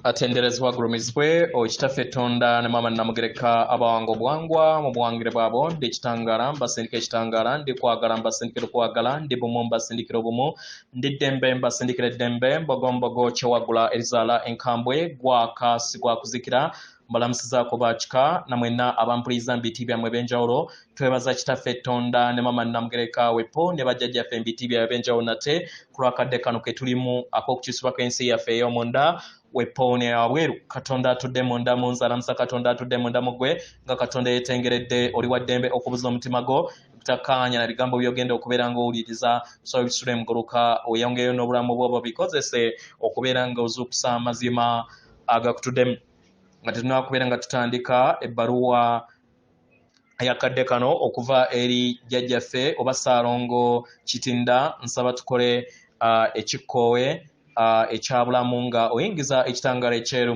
atenderezwa gurumizwe okitaffe Tonda ne mama namugereka abawango bwangwa mu bwangire bwabo ndi kitangala mbasindike kitangala ndi kwagala mbasindikire kwagala ndi bumu mbasindikire bumu ndi dembe mbasindikire dembe mbogombogo kyewagula erizala enkambwe gwakasi gwakuzikira mbalamusiza ko bachika namwena abampuliza mbiti byamwe benjawulo twebaza kitaffe Tonda ne mama namugereka wepo ne bajjajja ffe mbiti bya benjawulo nate kulwakadde kano ke tulimu ak'okukisibwa kw'ensi yaffe ey'omunda wepone awweru Katonda atudde munda mu nzalamusa Katonda atudde munda mugwe nga Katonda yetengeredde oli wa ddembe okubuza omutima go bitakkaanya na bigambo byogenda okubeera ng'owuliriza so bisule muguluka oyongeyo n'obulamu bwobwo bikozese okubeera nga ozuukusa amazima agakutuddemu nga tetulina kubeera nga tutandika ebbaluwa yakadde kano okuva eri jjajjaffe oba Ssaalongo Kitinda nsaba tukole ekikkoowe ekyabulamu nga oyingiza ekitangala ekyeru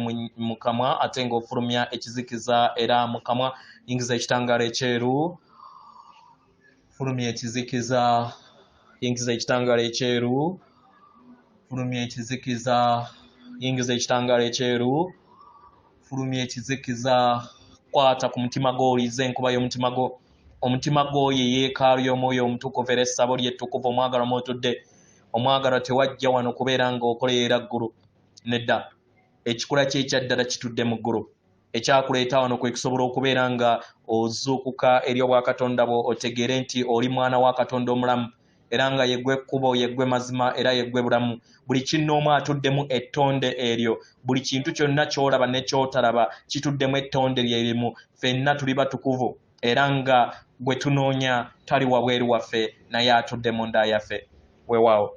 mu kamwa ate ng'ofulumya ekizikiza era mu kamwa yingiza ekitangala ekyeru fulumya ekizikiza yingiza ekitangala ekyeru fulumya ekizikiza yingiza ekitangala ekyeru fulumya ekizikiza kwata ku mutima gwo olize enkuba y'omutima gwo omutima gwo ye yeekaalu y'omwoyo omutukuvu era essabo lyettukuvu omwagalwa mwotudde omwagala tewajja wano kubeera ng'okoleera ggulu nedda ekikula ky'ekyaddala kitudde mu ggulu ekyakuleeta wano kwe kusobola okubeera nga ozuukuka eri obwakatonda bwo otegeere nti oli mwana wa Katonda omulamu era nga yeggwe ekkubo yeggwe mazima era yeggwe bulamu buli kinnoomu atuddemu ettonde eryo buli kintu kyonna ky'olaba ne ky'otalaba kituddemu ettonde lyerimu ffenna tuli batukuvu era nga gwe tunoonya tali wabweru waffe naye atudde mu nda yaffe weewaawo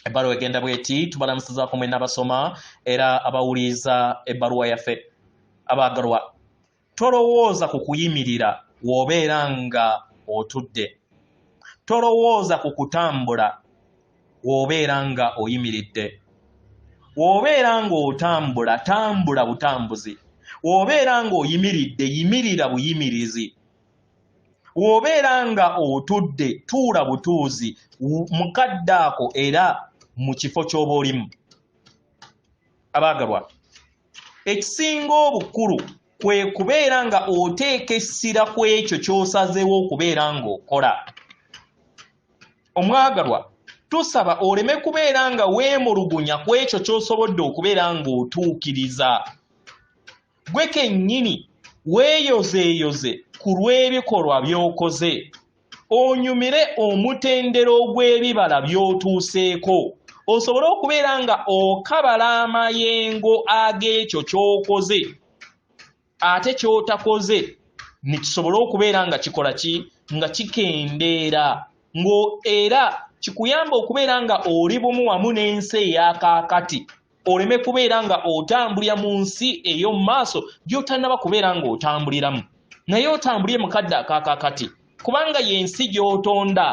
ebbaluwa egenda bweti tubalamusizaako mwenna abasoma era abawuliriza ebbaluwa yaffe abaagalwa tolowooza ku kuyimirira w'obeera nga otudde tolowooza ku kutambula w'obeera nga oyimiridde w'obeera nga otambula tambula butambuzi w'obeera nga oyimiridde yimirira buyimirizi w'obeera nga otudde tuula butuuzi mukadde ako era mu kifo ky'oba olimu abaagalwa ekisinga obukulu kwe kubeera nga oteeka essira ku ekyo ky'osazeewo okubeera ng'okola omwagalwa tusaba oleme kubeera nga weemulugunya ku ekyo ky'osobodde okubeera ng'otuukiriza gwe kennyini weeyozeeyoze ku lw'ebikolwa by'okoze onyumire omutendera ogw'ebibala by'otuuseeko osobole okubeera nga okabala amayengo ag'ekyo ky'okoze ate ky'otakoze ne kisobole okubeera nga kikola ki nga kikendeera era kikuyamba okubeera nga oli bumu wamu n'ensi ey'akaakati oleme kubeera nga otambulira mu nsi ey'omu maaso gy'otannaba kubeera ng'otambuliramu naye otambulire mu kadde akaakakati kubanga y'ensi gy'otonda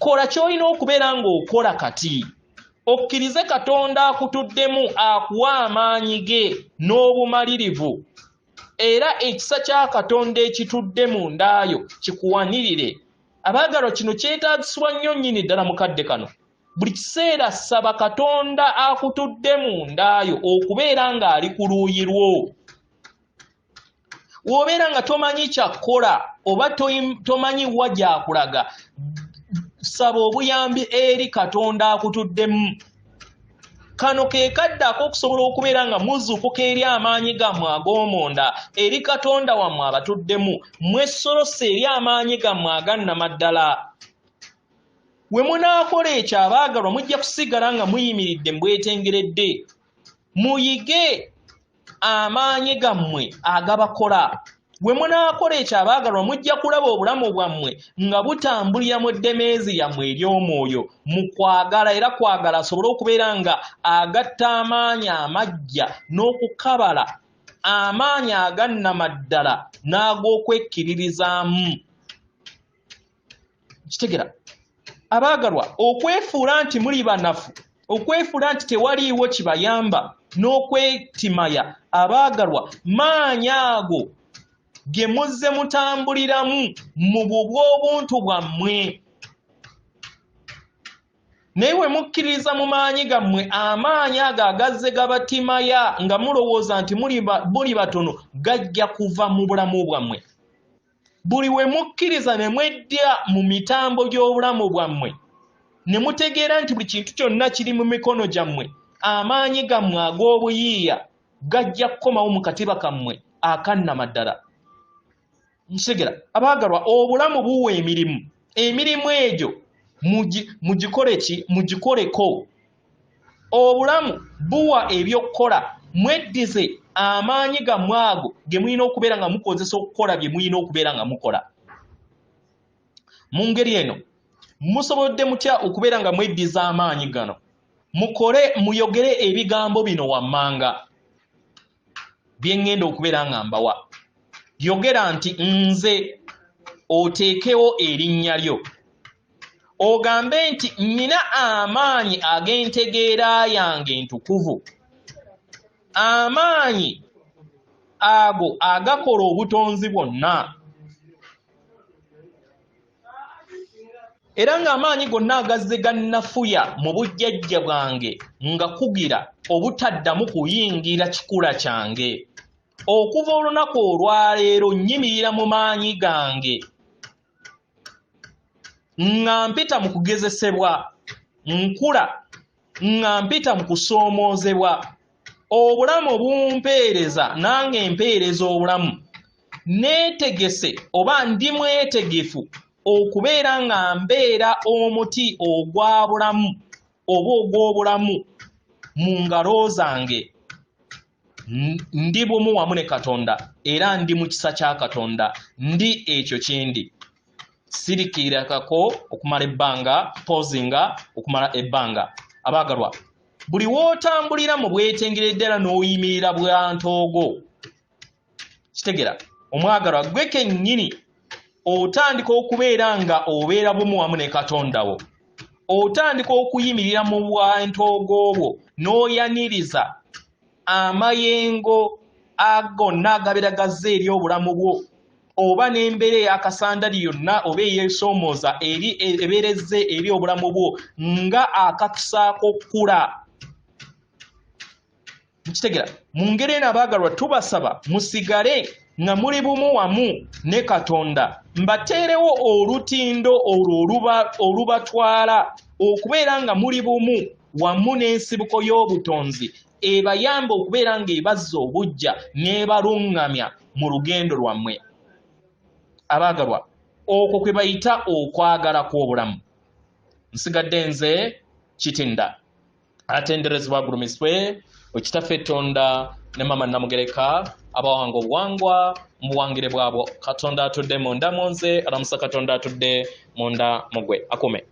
kola ky'olina okubeera ng'okola kati okkirize Katonda akutuddemu akuwa amaanyi ge n'obumalirivu era ekisa kya Katonda ekitudde mu ndaayo kikuwanirire abaagalwa kino kyetaagisibwa nnyo nnyini ddala mu kadde kano buli kiseera saba Katonda akutudde mu ndaayo okubeera ng'ali ku luuyi lwo w'obeera nga tomanyi kyakkola oba tomanyi wa gyakulaga saba obuyambi eri Katonda akutuddemu kano ke kadde ak'okusobola okubeera nga muzuukuka eri amaanyi gammwe ag'omunda eri Katonda wammwe abatuddemu mwessolose eri amaanyi gammwe agannamaddala we munaakola ekyo abaagalwa mujja kusigala nga muyimiridde mbwetengeredde muyige amaanyi gammwe agabakola we munaakola ekyo abaagalwa mujja kulaba obulamu bwammwe nga butambulira mu ddemeezi yammwe ery'omwoyo mu kwagala era kwagala asobole okubeera nga agatta amaanyi amaggya n'okukabala amaanyi agannamaddala n'ag'okwekkiririzaamu kitegera abaagalwa okwefuula nti muli banafu okwefuula nti tewaliiwo kibayamba n'okwetimaya abaagalwa maanyi ago ge muzze mutambuliramu mu bubwo obuntu bwammwe newe mukkiriza mu maanyi gammwe amaanyi ago agazze gabatimaya nga mulowooza nti muli batono gajja kuva mu bulamu bwammwe. Buli we mukkiriza ne mwedda mu mitambo gy'obulamu bwammwe ne mutegeera nti buli kintu kyonna kiri mu mikono gyammwe, amaanyi gammwe ag'obuyiiya gajja kukomawo mu katiba kammwe akannama ddala. Ntegera abaagalwa, obulamu buwa emirimu egyo mugikoleko. Obulamu buwa ebyokukola, mweddize amaanyi gammwe ago ge mulina okubeera nga mukozesa okukola bye mulina okubeera nga mukola. Mu ngeri eno musobodde mutya okubeera nga mweddiza amaanyi gano? Muyogere ebigambo bino wammanga bye ŋŋenda okubeera nga mbawa. Yogera nti nze, oteekewo erinnya lyo. Ogambe nti nnina amaanyi ag'entegeera yange entukuvu. Amaanyi ago agakola obutonzi bwonna. Era ng'amaanyi gonna agazze gannafuya mu bujjajja bwange nga kugira obutaddamu kuyingira kikula kyange. Okuva olunaku olwaleero nnyimirira mu maanyi gange nga mpita mu kugezesebwa, nkula nga mpita mu kusoomoozebwa. Obulamu bumpeereza nange mpeereza obulamu. Neetegese oba ndi mwetegefu okubeera nga mbeera omuti ogwa bulamu oba ogw'obulamu mu ngalo zange. Ndi bumu wamu ne Katonda era ndi mu kisa kya Katonda. Ndi ekyo kindi. Sirikiirakako okumala ebbanga, pozinga okumala ebbanga. Abaagalwa, buli w'otambulira mu bwetengere ddala n'oyimirira bwa ntoogo, kitegera omwagalwa gwe kennyini otandika okubeera nga obeera bumu wamu ne Katonda wo. Otandika okuyimirira mu bwa ntoogo bwo n'oyaniriza amayengo agonna agabeera gazze eri obulamu bwo, oba n'embeera ey'akasandali yonna oba eyeesoomooza ebeerezze eri obulamu bwo nga akakusaako okukula. Mukitegera, mu ngeri eno abaagalwa tubasaba musigale nga muli bumu wamu ne Katonda. Mbateerewo olutindo olwo olubatwala okubeera nga muli bumu wamu n'ensibuko y'obutonzi ebayamba okubeera nga ebazza obujja n'ebaluŋŋamya mu lugendo lwammwe. Abaagalwa, okwo kwe bayita okwagala kw'obulamu. Nsigadde nze Kitinda, atenderezebwa agulumiswe Ekitaffe Tonda ne Maama Namugereka, abawanga obuwangwa mu buwangire bwabwo. Katonda atudde munda mu nze, alamusa Katonda atudde munda mu gwe. Akume.